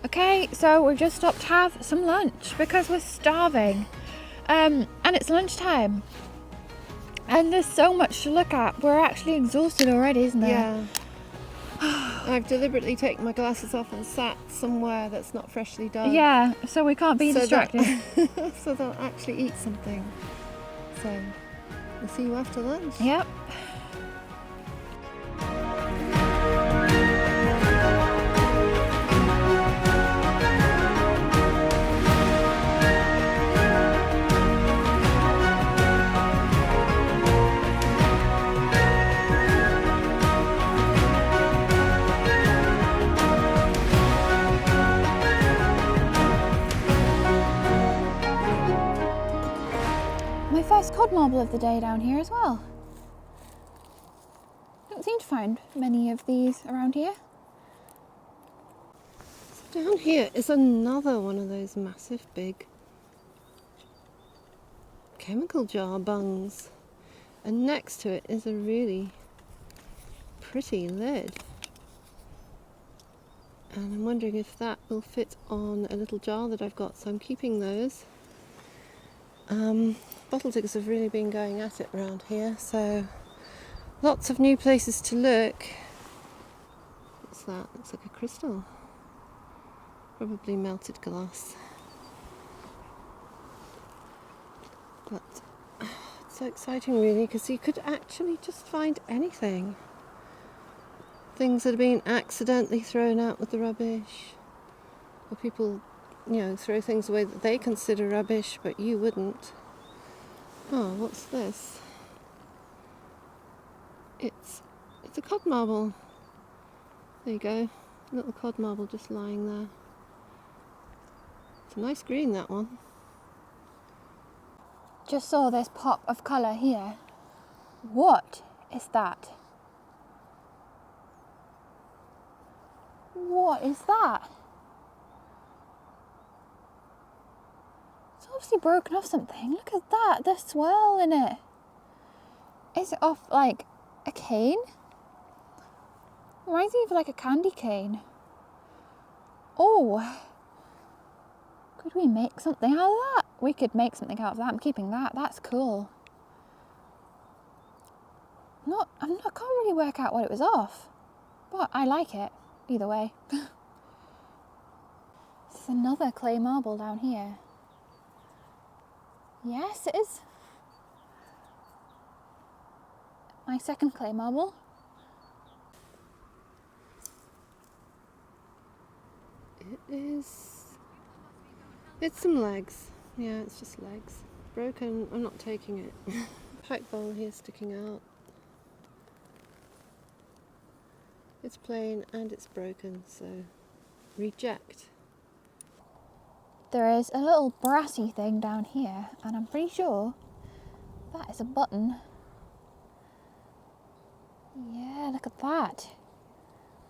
Okay, so we've just stopped to have some lunch because we're starving. And it's lunchtime. And there's so much to look at. We're actually exhausted already, isn't there? Yeah. I've deliberately taken my glasses off and sat somewhere that's not freshly done. Yeah, so we can't be distracted. So they'll actually eat something. So we'll see you after lunch. Yep. My first cod marble of the day down here as well. Don't seem to find many of these around here. So down here is another one of those massive big chemical jar bungs. And next to it is a really pretty lid. And I'm wondering if that will fit on a little jar that I've got, so I'm keeping those. Bottle diggers have really been going at it around here, so lots of new places to look. What's that? Looks like a crystal. Probably melted glass. But it's so exciting really, because you could actually just find anything. Things that have been accidentally thrown out with the rubbish, or people, throw things away that they consider rubbish but you wouldn't. Oh, what's this? It's a cod marble. There you go, a little cod marble just lying there. It's a nice green, that one. Just saw this pop of colour here. What is that? What is that? It's obviously broken off something. Look at that, the swirl in it. Is it off like a cane? Reminds me of like a candy cane. Oh, could we make something out of that? We could make something out of that. I'm keeping that. That's cool. I can't really work out what it was off, but I like it either way. There's another clay marble down here. Yes, it is. My second clay marble. It is. It's some legs. Yeah, it's just legs. Broken. I'm not taking it. Pipe bowl here sticking out. It's plain and it's broken, so reject. There is a little brassy thing down here, and I'm pretty sure that is a button. Yeah, look at that.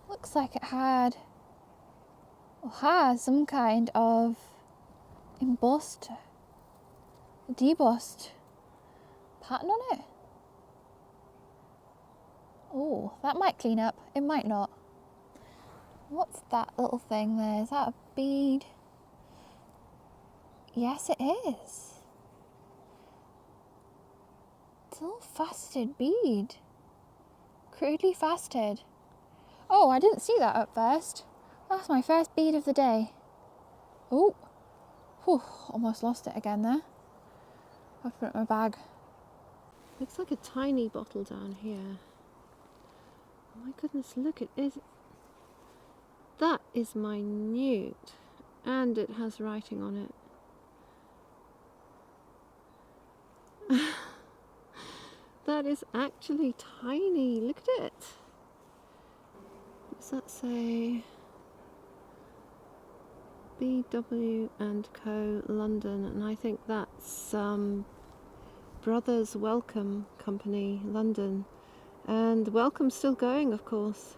Looks like it had, or has, some kind of embossed, debossed pattern on it. Oh, that might clean up. It might not. What's that little thing there? Is that a bead? Yes, it is. It's a little faceted bead. Crudely faceted. Oh, I didn't see that at first. That's my first bead of the day. Oh, whew, almost lost it again there. I'll put it in my bag. Looks like a tiny bottle down here. Oh my goodness, look, it is. That is minute, and it has writing on it. That is actually tiny. Look at it. What's that say? BW and Co. London, and I think that's Brothers Welcome Company London, and Welcome's still going, of course.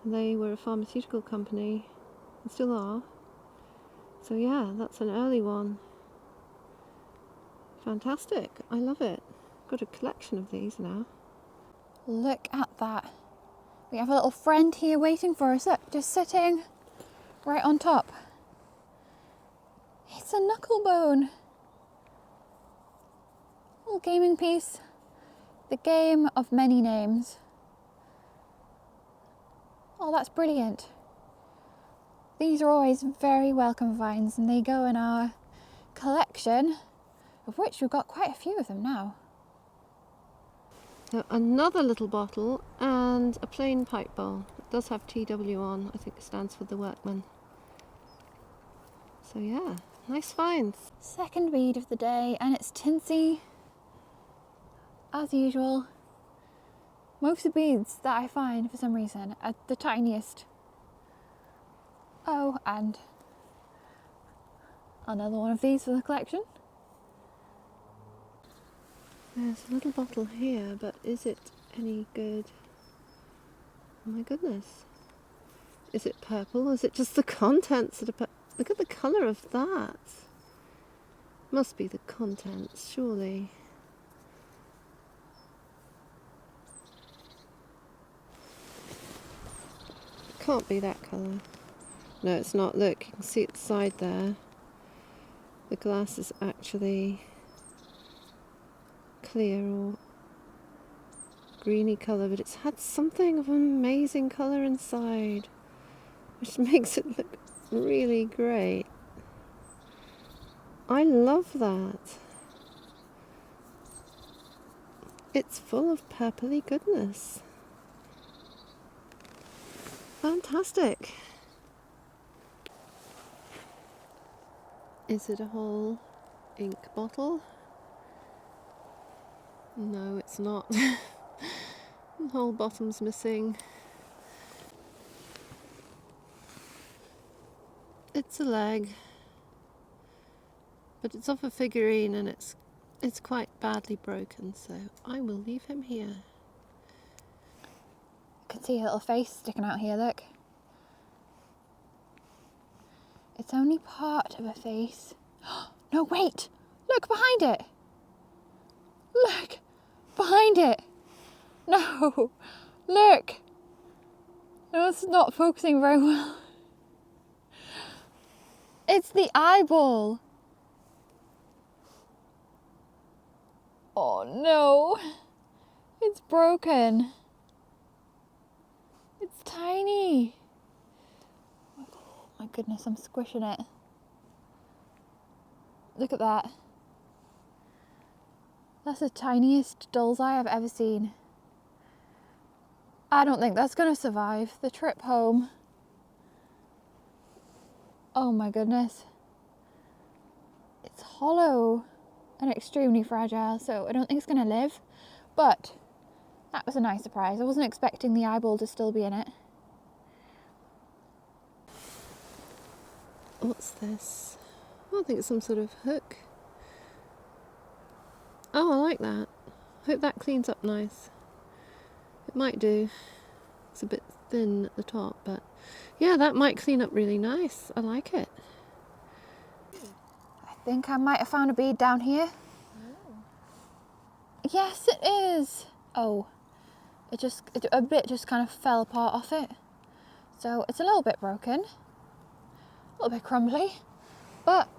They were a pharmaceutical company and still are. So yeah, that's an early one. Fantastic. I love it. Got a collection of these now. Look at that. We have a little friend here waiting for us. Look, just sitting right on top. It's a knuckle bone. Little gaming piece. The game of many names. Oh, that's brilliant. These are always very welcome finds, and they go in our collection, of which we've got quite a few of them now. So another little bottle and a plain pipe bowl. It does have TW on, I think it stands for the workman. So yeah, nice finds. Second bead of the day, and it's tinsy, as usual. Most of the beads that I find, for some reason, are the tiniest. Oh, and another one of these for the collection. There's a little bottle here, but is it any good? Oh my goodness. Is it purple? Is it just the contents that are purple? Look at the colour of that. Must be the contents, surely. Can't be that colour. No, it's not. Look, you can see at the side there. The glass is actually clear or greeny colour, but it's had something of an amazing colour inside, which makes it look really great. I love that. It's full of purpley goodness. Fantastic. Is it a whole ink bottle? No, it's not. The whole bottom's missing. It's a leg, but it's off a figurine and it's quite badly broken, so I will leave him here. You can see a little face sticking out here, look. It's only part of a face. No, wait! Look behind it! Look! Behind it! No! Look! No, it's not focusing very well. It's the eyeball! Oh no! It's broken. It's tiny. Oh my goodness, I'm squishing it. Look at that. That's the tiniest doll's eye I've ever seen. I don't think that's gonna survive the trip home. Oh my goodness. It's hollow and extremely fragile, so I don't think it's gonna live. But that was a nice surprise. I wasn't expecting the eyeball to still be in it. What's this? Oh, I think it's some sort of hook. Oh, I like that. Hope that cleans up nice. It might do. It's a bit thin at the top, but yeah, that might clean up really nice. I like it. I think I might have found a bead down here. Oh. Yes, it is. Oh, a bit just kind of fell apart off it. So it's a little bit broken, a little bit crumbly, but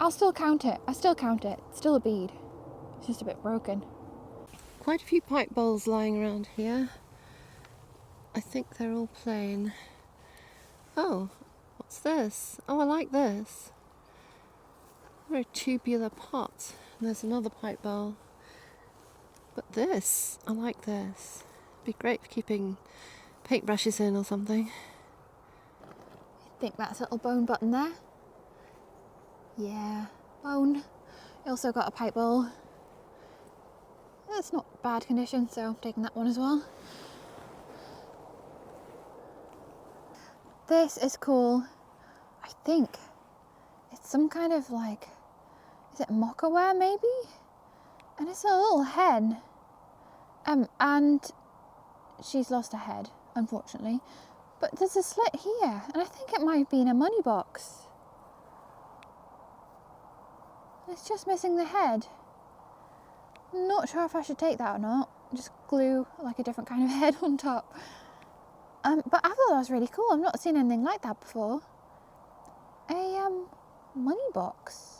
I'll still count it. I still count it. It's still a bead. It's just a bit broken. Quite a few pipe bowls lying around here. I think they're all plain. Oh, what's this? Oh, I like this. Very tubular pot. And there's another pipe bowl. But this, I like this. It'd be great for keeping paintbrushes in or something. I think that's a little bone button there. Yeah, bone. I also got a pipe bowl. It's not bad condition, so I'm taking that one as well. This is cool. I think it's some kind of like, is it mockaware maybe? And it's a little hen. And she's lost her head, unfortunately. But there's a slit here, and I think it might have been a money box. It's just missing the head. I'm not sure if I should take that or not. Just glue like a different kind of head on top. But I thought that was really cool. I've not seen anything like that before. money box.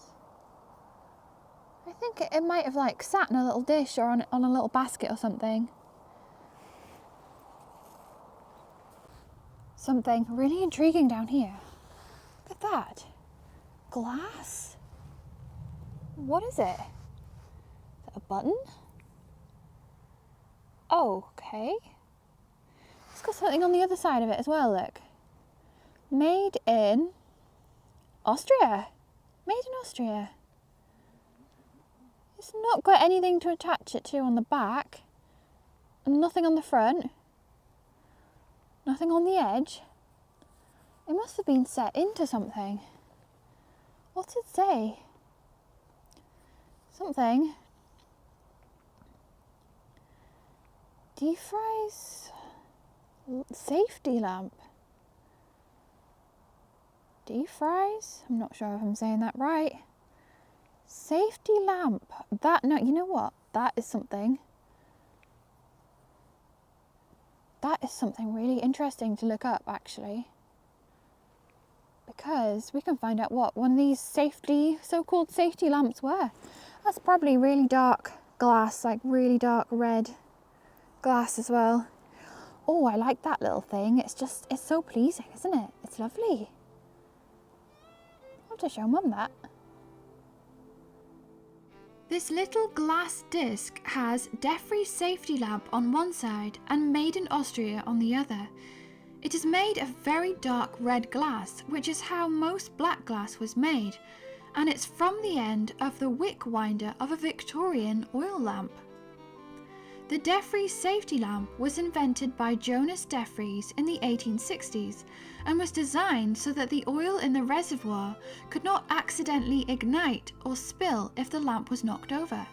I think it might have like sat in a little dish or on a little basket or something. Something really intriguing down here. Look at that. Glass? What is it? Is it a button? Oh, okay. It's got something on the other side of it as well, look. Made in Austria. Made in Austria. It's not got anything to attach it to on the back. And nothing on the front. Nothing on the edge. It must have been set into something. What's it say? Something. Defries safety lamp. Defries? I'm not sure if I'm saying that right. Safety lamp. No, you know what? That is something really interesting to look up, actually. Because we can find out what one of these so-called safety lamps were. That's probably really dark glass, like really dark red glass as well. Oh, I like that little thing. It's so pleasing, isn't it? It's lovely. I'll have to show Mum that. This little glass disc has Defries safety lamp on one side and Made in Austria on the other. It is made of very dark red glass, which is how most black glass was made, and it's from the end of the wick winder of a Victorian oil lamp. The Defries safety lamp was invented by Jonas Defries in the 1860s and was designed so that the oil in the reservoir could not accidentally ignite or spill if the lamp was knocked over.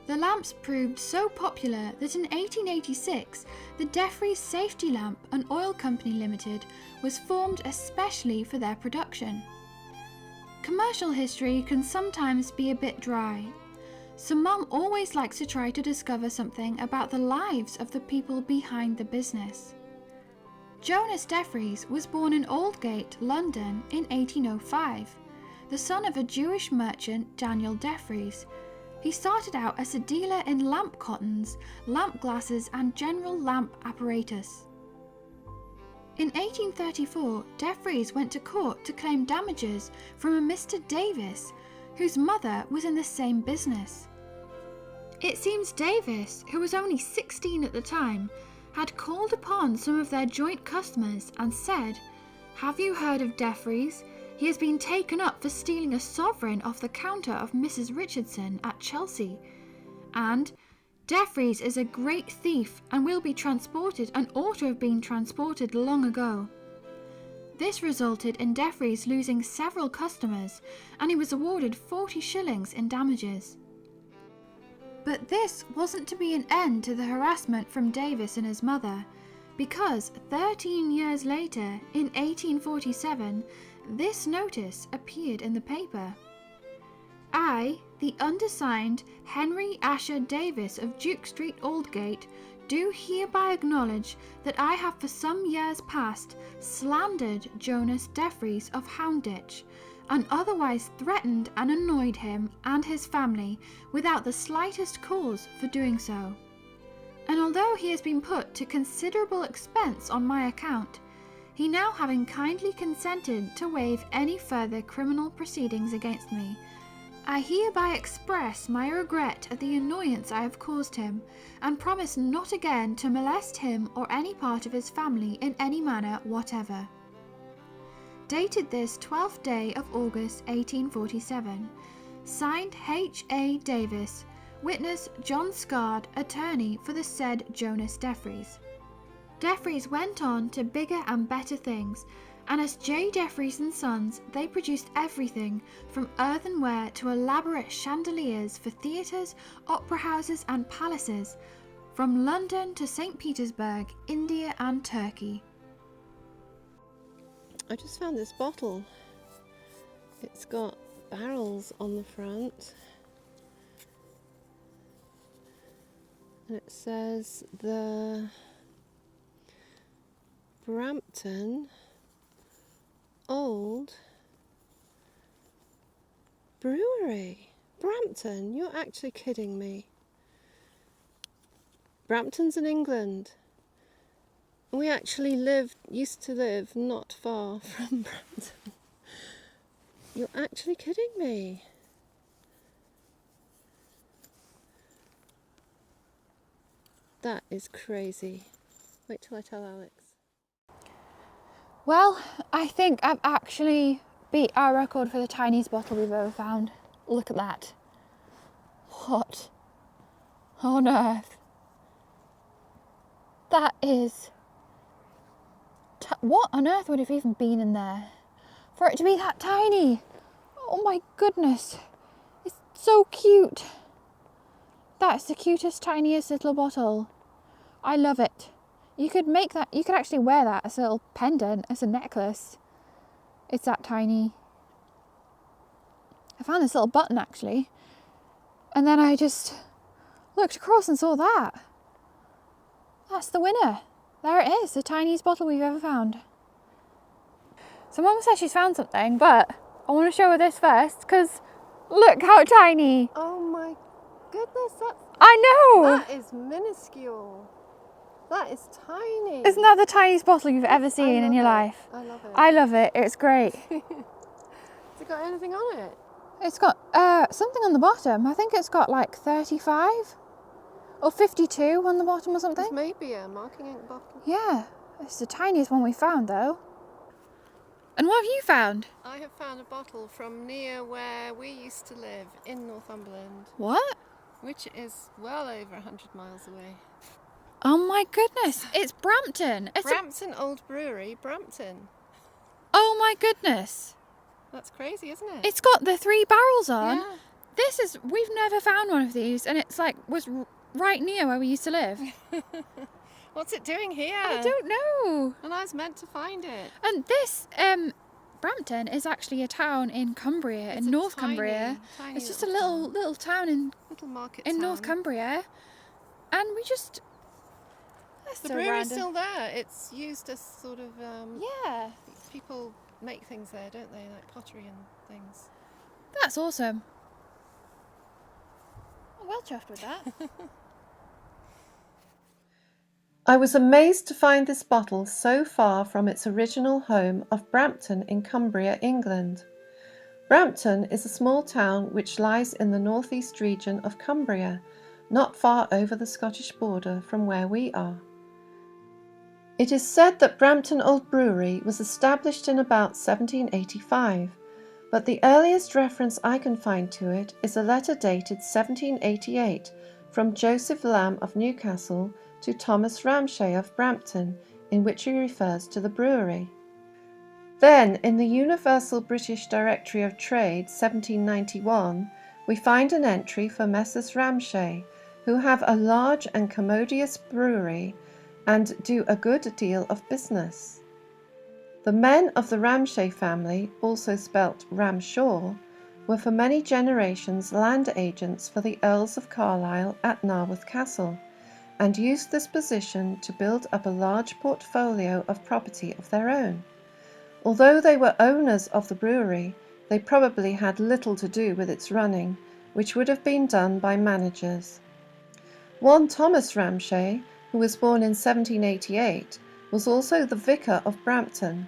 The lamps proved so popular that in 1886 the Defries Safety Lamp and Oil Company Limited was formed especially for their production. Commercial history can sometimes be a bit dry, so Mum always likes to try to discover something about the lives of the people behind the business. Jonas Defries was born in Aldgate, London in 1805, the son of a Jewish merchant, Daniel Defries. He started out as a dealer in lamp cottons, lamp glasses and general lamp apparatus. In 1834, Defries went to court to claim damages from a Mr. Davis, whose mother was in the same business. It seems Davis, who was only 16 at the time, had called upon some of their joint customers and said, "Have you heard of Defries? He has been taken up for stealing a sovereign off the counter of Mrs. Richardson at Chelsea. And Defries is a great thief and will be transported and ought to have been transported long ago." This resulted in Defries losing several customers, and he was awarded 40 shillings in damages. But this wasn't to be an end to the harassment from Davis and his mother, because 13 years later, in 1847, this notice appeared in the paper. "I, the undersigned Henry Asher Davis of Duke Street, Aldgate, do hereby acknowledge that I have for some years past slandered Jonas Defries of Houndditch, and otherwise threatened and annoyed him and his family without the slightest cause for doing so. And although he has been put to considerable expense on my account, he now having kindly consented to waive any further criminal proceedings against me, I hereby express my regret at the annoyance I have caused him, and promise not again to molest him or any part of his family in any manner whatever." Dated this 12th day of August 1847. Signed H.A. Davis. Witness John Scard, attorney for the said Jonas Defries. Defries went on to bigger and better things, and as J. Defries and Sons, they produced everything from earthenware to elaborate chandeliers for theatres, opera houses and palaces, from London to St. Petersburg, India and Turkey. I just found this bottle. It's got barrels on the front. And it says the Brampton Old brewery. Brampton, you're actually kidding me. Brampton's in England. We actually used to live not far from Brampton. You're actually kidding me. That is crazy. Wait till I tell Alex. Well, I think I've actually beat our record for the tiniest bottle we've ever found. Look at that. What on earth? That is... what on earth would have even been in there? For it to be that tiny. Oh my goodness. It's so cute. That's the cutest, tiniest little bottle. I love it. You could make that, you could actually wear that as a little pendant, as a necklace. It's that tiny. I found this little button actually. And then I just looked across and saw that. That's the winner. There it is, the tiniest bottle we've ever found. So Mum said she's found something, but I want to show her this first, because look how tiny. Oh my goodness, I know! that is minuscule. That is tiny. Isn't that the tiniest bottle you've ever seen in your life? I love it. I love it, it's great. Has it got anything on it? It's got something on the bottom. I think it's got like 35 or 52 on the bottom or something. This may be a marking ink bottle. Yeah, it's the tiniest one we found though. And what have you found? I have found a bottle from near where we used to live in Northumberland. What? Which is well over 100 miles away. Oh my goodness, it's Brampton. It's Brampton Old Brewery, Brampton. Oh my goodness. That's crazy, isn't it? It's got the 3 barrels on. Yeah. We've never found one of these, and it's like, was right near where we used to live. What's it doing here? I don't know. And I was meant to find it. And this, Brampton is actually a town in Cumbria, in North Cumbria. Tiny It's just a little town in market in town. North Cumbria. And we just... The brewery's still there. It's used as sort of... yeah. People make things there, don't they? Like pottery and things. That's awesome. I'm well chuffed with that. I was amazed to find this bottle so far from its original home of Brampton in Cumbria, England. Brampton is a small town which lies in the northeast region of Cumbria, not far over the Scottish border from where we are. It is said that Brampton Old Brewery was established in about 1785, but the earliest reference I can find to it is a letter dated 1788 from Joseph Lamb of Newcastle to Thomas Ramshay of Brampton, in which he refers to the brewery. Then, in the Universal British Directory of Trade 1791, we find an entry for Messrs. Ramshay, who have a large and commodious brewery and do a good deal of business. The men of the Ramshay family, also spelt Ramshaw, were for many generations land agents for the Earls of Carlisle at Narworth Castle, and used this position to build up a large portfolio of property of their own. Although they were owners of the brewery, they probably had little to do with its running, which would have been done by managers. One Thomas Ramshay, who was born in 1788, was also the vicar of Brampton.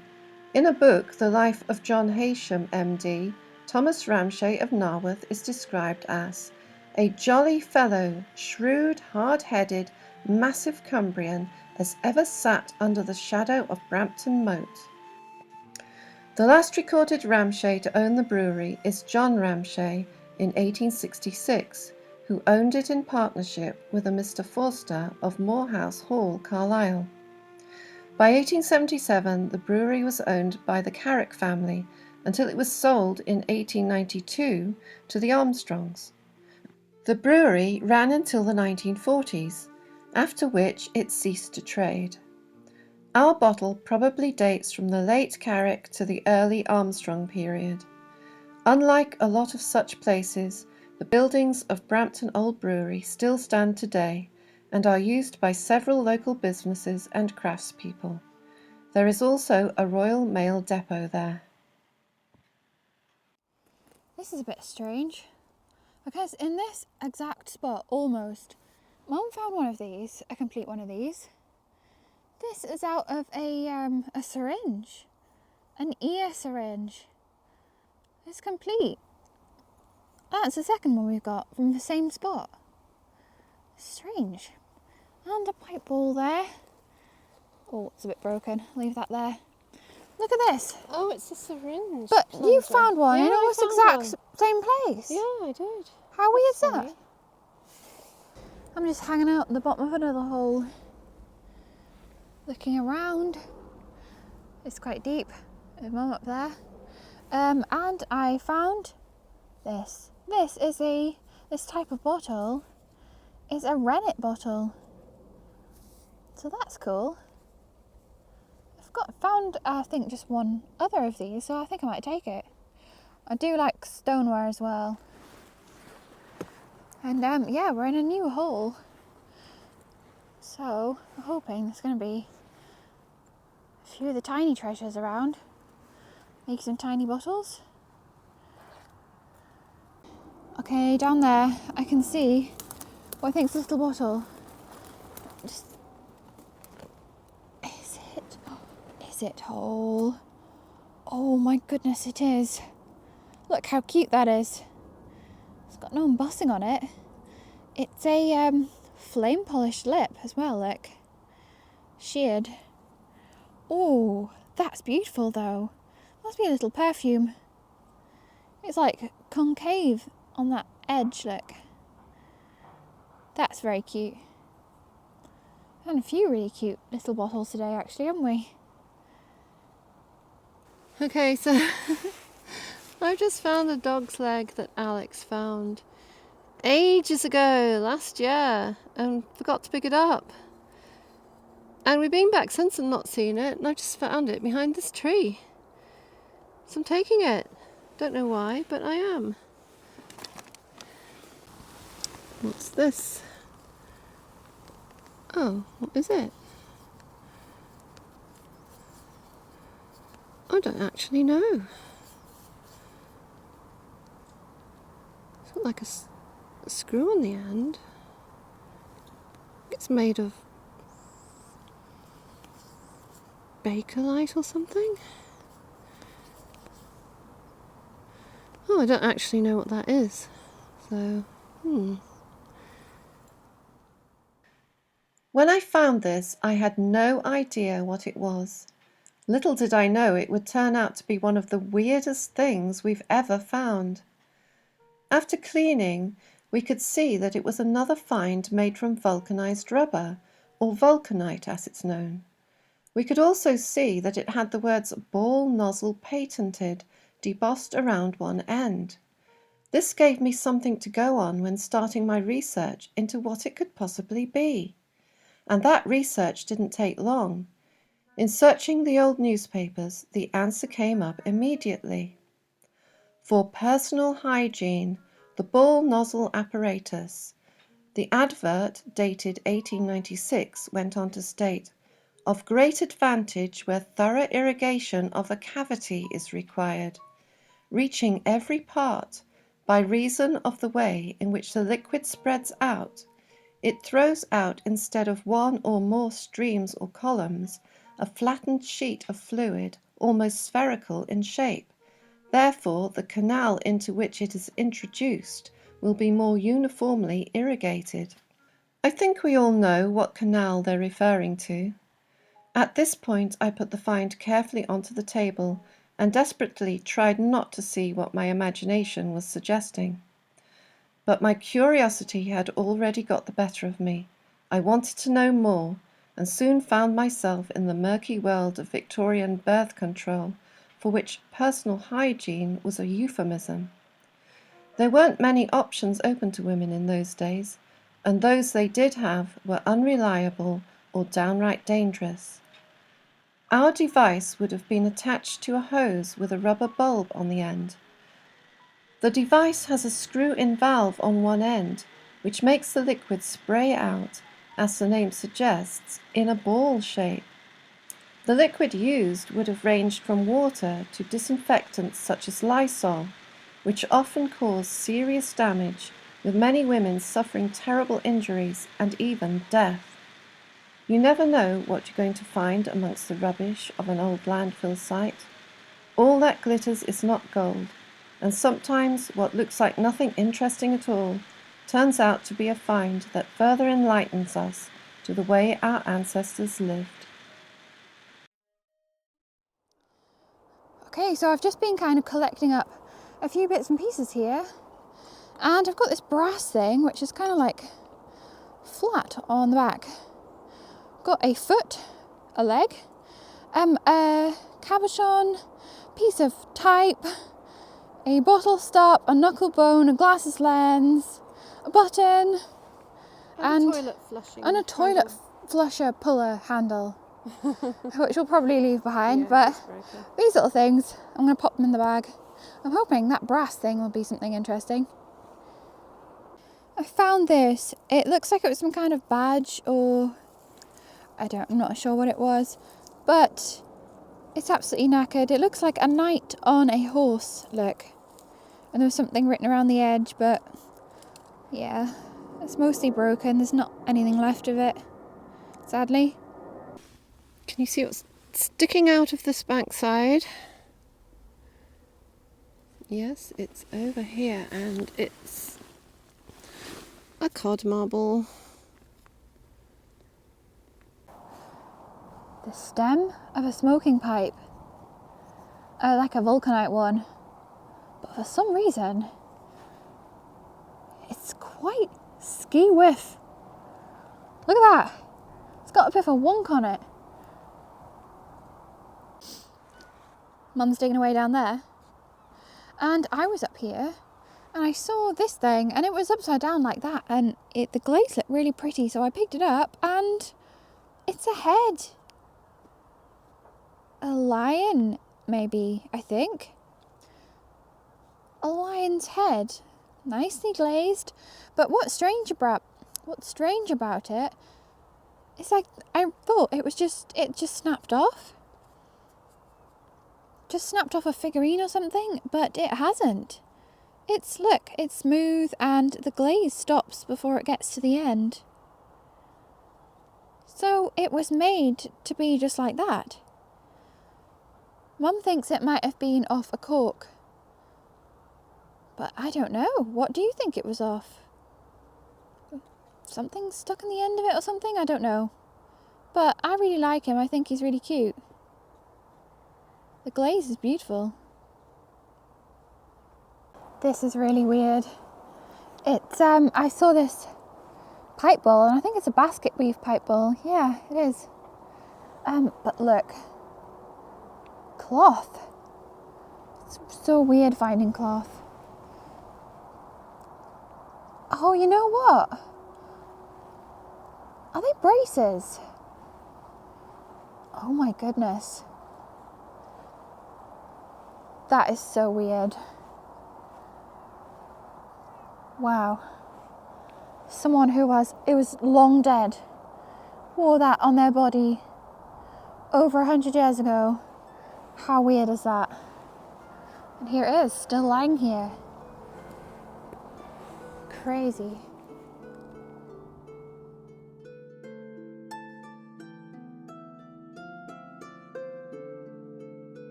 In a book, The Life of John Haysham, M.D., Thomas Ramshay of Narworth is described as a jolly fellow, shrewd, hard-headed, massive Cumbrian as ever sat under the shadow of Brampton Moat. The last recorded Ramshay to own the brewery is John Ramshay in 1866, who owned it in partnership with a Mr. Forster of Morehouse Hall, Carlisle. By 1877, the brewery was owned by the Carrick family until it was sold in 1892 to the Armstrongs. The brewery ran until the 1940s, after which it ceased to trade. Our bottle probably dates from the late Carrick to the early Armstrong period. Unlike a lot of such places, the buildings of Brampton Old Brewery still stand today and are used by several local businesses and craftspeople. There is also a Royal Mail depot there. This is a bit strange. Because in this exact spot, almost, Mum found one of these, a complete one of these. This is out of a syringe, an ear syringe. It's complete. That's the second one we've got from the same spot. Strange. And a pipe ball there. Oh, it's a bit broken. Leave that there. Look at this. Oh, it's a syringe. But you plunger. found one Yeah, in I almost found exact one. same place. Yeah, I did. How weird is That's that? funny. I'm just hanging out at the bottom of another hole, looking around. It's quite deep. There's Mum up there. And I found this. This type of bottle is a rennet bottle. So that's cool. Found I think just one other of these, so I think I might take it. I do like stoneware as well. And yeah, we're in a new hole. So I'm hoping there's going to be a few of the tiny treasures around. Make some tiny bottles. Okay, down there I can see what I think is a little bottle. Just is it whole? Oh my goodness, it is. Look how cute that is. It's got no embossing on it. It's a flame polished lip as well, look. Sheared. Oh, that's beautiful though. Must be a little perfume. It's like concave on that edge, look. That's very cute. And a few really cute little bottles today actually, haven't we? Okay, so I've just found a dog's leg that Alex found ages ago, last year, and forgot to pick it up. And we've been back since and not seen it, and I just found it behind this tree. So I'm taking it. Don't know why, but I am. What's this? Oh, what is it? I don't actually know. It's got like a screw on the end. It's made of Bakelite or something. Oh, I don't actually know what that is. So, When I found this, I had no idea what it was. Little did I know it would turn out to be one of the weirdest things we've ever found. After cleaning, we could see that it was another find made from vulcanized rubber, or vulcanite as it's known. We could also see that it had the words ball nozzle patented debossed around one end. This gave me something to go on when starting my research into what it could possibly be. And that research didn't take long. In searching the old newspapers, the answer came up immediately. For personal hygiene, the ball nozzle apparatus. The advert, dated 1896, went on to state, of great advantage where thorough irrigation of a cavity is required, reaching every part by reason of the way in which the liquid spreads out. It throws out, instead of one or more streams or columns, a flattened sheet of fluid, almost spherical in shape. Therefore, the canal into which it is introduced will be more uniformly irrigated. I think we all know what canal they're referring to. At this point, I put the find carefully onto the table and desperately tried not to see what my imagination was suggesting. But my curiosity had already got the better of me. I wanted to know more, and soon found myself in the murky world of Victorian birth control, for which personal hygiene was a euphemism. There weren't many options open to women in those days, and those they did have were unreliable or downright dangerous. Our device would have been attached to a hose with a rubber bulb on the end. The device has a screw-in valve on one end, which makes the liquid spray out, as the name suggests, in a ball shape. The liquid used would have ranged from water to disinfectants such as Lysol, which often cause serious damage, with many women suffering terrible injuries and even death. You never know what you're going to find amongst the rubbish of an old landfill site. All that glitters is not gold, and sometimes what looks like nothing interesting at all turns out to be a find that further enlightens us to the way our ancestors lived. Okay, so I've just been kind of collecting up a few bits and pieces here, and I've got this brass thing which is kind of like flat on the back. Got a foot, a leg, a cabochon, piece of type, a bottle stop, a knuckle bone, a glasses lens, a button, and a toilet flusher puller handle, which we'll probably leave behind, but these little things, I'm going to pop them in the bag. I'm hoping that brass thing will be something interesting. I found this. It looks like it was some kind of badge, or I'm not sure what it was, but it's absolutely knackered. It looks like a knight on a horse, look. And there was something written around the edge, but yeah, it's mostly broken. There's not anything left of it, sadly. Can you see what's sticking out of this backside? Yes, it's over here, and it's a cod marble. The stem of a smoking pipe, like a vulcanite one, but for some reason it's quite ski whiff. Look at that, it's got a bit of a wonk on it. Mum's digging away down there, and I was up here and I saw this thing, and it was upside down like that, and the glaze looked really pretty, so I picked it up, and it's a head. A lion, maybe, I think. A lion's head. Nicely glazed. But what's strange about it is, like, I thought it just snapped off. Just snapped off a figurine or something, but it hasn't. Look, it's smooth, and the glaze stops before it gets to the end. So it was made to be just like that. Mum thinks it might have been off a cork, but I don't know. What do you think it was off? Something stuck in the end of it or something? I don't know. But I really like him. I think he's really cute. The glaze is beautiful. This is really weird. I saw this pipe bowl, and I think it's a basket weave pipe bowl. Yeah, it is. But look. Cloth. It's so weird finding cloth. Oh, you know what? Are they braces? Oh my goodness. That is so weird. Wow. Someone it was long dead, wore that on their body over 100 years ago. How weird is that? And here it is, still lying here. Crazy.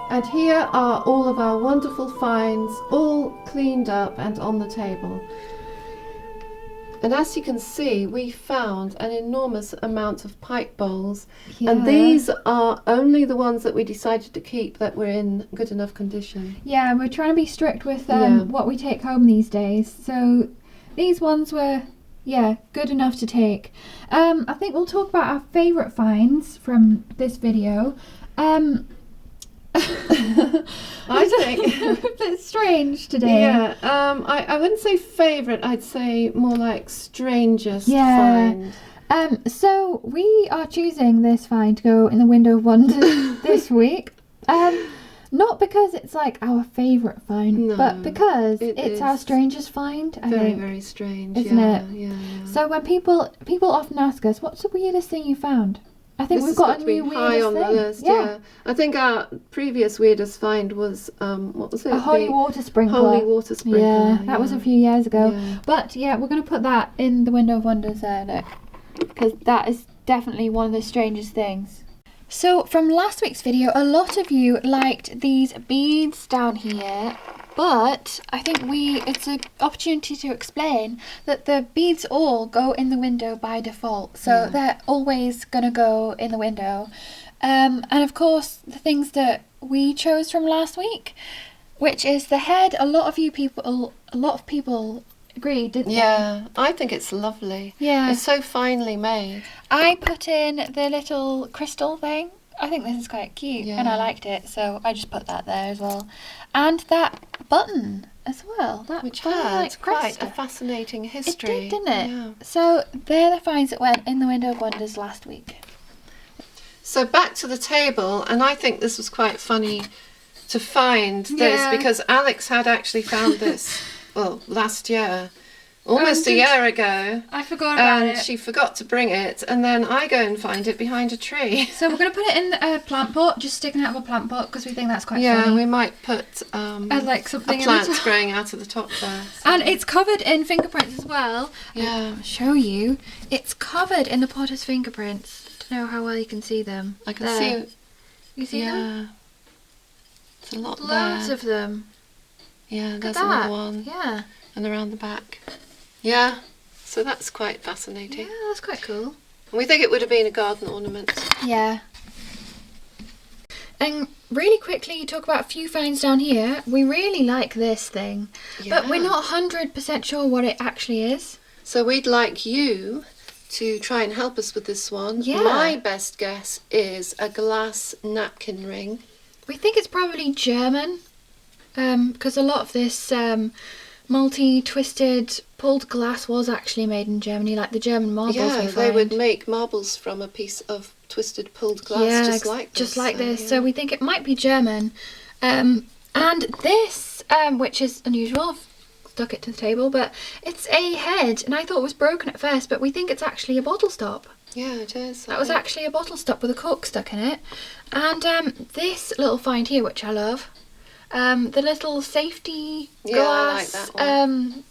And here are all of our wonderful finds, all cleaned up and on the table. And as you can see, we found an enormous amount of pipe bowls. Yeah. And these are only the ones that we decided to keep that were in good enough condition. Yeah, we're trying to be strict with Yeah. what we take home these days. So these ones were, yeah, good enough to take. I think we'll talk about our favourite finds from this video. I think a bit strange today. Yeah, I wouldn't say favourite, I'd say more like strangest Yeah. find. So we are choosing this find to go in the Window of Wonders this week. Not because it's like our favourite find, No, but because it it's is our strangest find, I Very, think. very strange. Isn't yeah, it? Yeah, yeah. So when people often ask us, what's the weirdest thing you found? I think This we've has got a to be new high weirdest on thing. the list, yeah. I think our previous weirdest find was, what was it? A holy The water sprinkler. Holy water sprinkler. Yeah, that was a few years ago. Yeah. But yeah, we're going to put that in the Window of Wonders there, look. Because that is definitely one of the strangest things. So from last week's video, a lot of you liked these beads down here. But I think it's an opportunity to explain that the beads all go in the window by default. So Yeah. they're always going to go in the window. And of course, the things that we chose from last week, which is the head. A lot of people agreed, didn't they? Yeah, I think it's lovely. Yeah. It's so finely made. I put in the little crystal thing. I think this is quite cute, and I Yeah. liked it, so I just put that there as well. And that button as well. That Which funny, had like, quite crest. a fascinating It history. did, didn't it? Yeah. So they're the finds that went in the Window of Wonders last week. So back to the table, and I think this was quite funny to find this Yeah. because Alex had actually found this, well, last year, almost a did- year ago, I forgot about and it. she forgot to bring it, and then I go and find it behind a tree. So we're going to put it in a plant pot, just sticking out of a plant pot, because we think that's quite Yeah, funny. we might put like a something in plant the top. growing out of the top there. And it's covered in fingerprints as well. Yeah. I'll show you. It's covered in the potter's fingerprints. I don't know how well you can see them. I can There. see. You see Yeah. them? It's a lot Loads there. of them. Yeah, Look there's at another that. one. Yeah. And around the back. Yeah. So that's quite fascinating. Yeah, that's quite cool. And we think it would have been a garden ornament. Yeah. And really quickly, talk about a few finds down here. We really like this thing, but we're Yeah. not 100% sure what it actually is. So we'd like you to try and help us with this one. Yeah. My best guess is a glass napkin ring. We think it's probably German, because a lot of this multi-twisted pulled glass was actually made in Germany, like the German marbles Yeah, we they find. would make marbles from a piece of twisted pulled glass, just like this. Just like this. yeah. So we think it might be German. And this, which is unusual, I've stuck it to the table, but it's a head, and I thought it was broken at first, but we think it's actually a bottle stop. Yeah, it is. That was actually a bottle stop with a cork stuck in it. And this little find here, which I love, the little safety Yeah, I like glass, that one.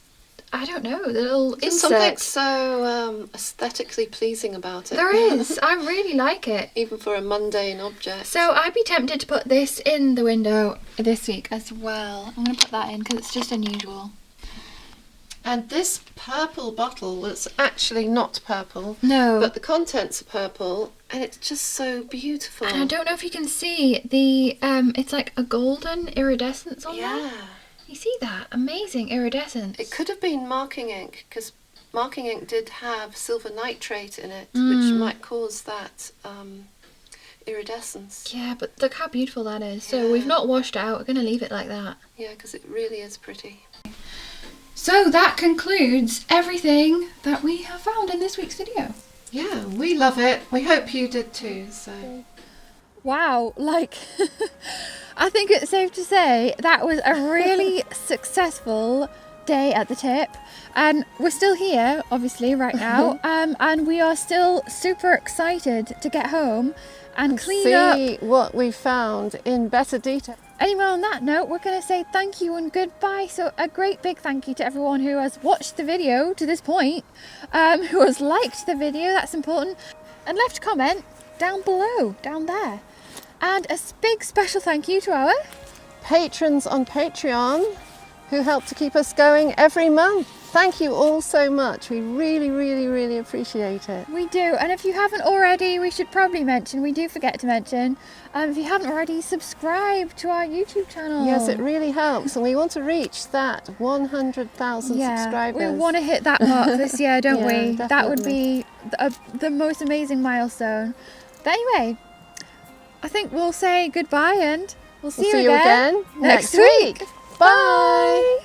I don't know, the little There's something insects. so aesthetically pleasing about it. There is. I really like it. Even for a mundane object. So I'd be tempted to put this in the window this week as well. I'm going to put that in because it's just unusual. And this purple bottle was actually not purple, No. but the contents are purple, and it's just so beautiful. And I don't know if you can see the, it's like a golden iridescence on Yeah. there. You see that? Amazing iridescence. It could have been marking ink, because marking ink did have silver nitrate in it, which might cause that iridescence. Yeah, but look how beautiful that is. So Yeah. we've not washed it out. We're going to leave it like that. Yeah, because it really is pretty. So that concludes everything that we have found in this week's video. Yeah, we love it. We hope you did too. So Wow, like, I think it's safe to say that was a really successful day at the tip. And we're still here, obviously, right now. And we are still super excited to get home and clean up. see what we found in better detail. Anyway, on that note, we're going to say thank you and goodbye. So a great big thank you to everyone who has watched the video to this point, who has liked the video, that's important, and left a comment down below, down there. And a big special thank you to our patrons on Patreon who help to keep us going every month. Thank you all so much. We really, really, really appreciate it. We do, and if you haven't already, we should probably mention, we do forget to mention, if you haven't already, subscribe to our YouTube channel. Yes, it really helps, and we want to reach that 100,000 subscribers. We want to hit that mark this year, don't Yeah, we? definitely. That would be the most amazing milestone. But anyway, I think we'll say goodbye and we'll see you again next week. Bye.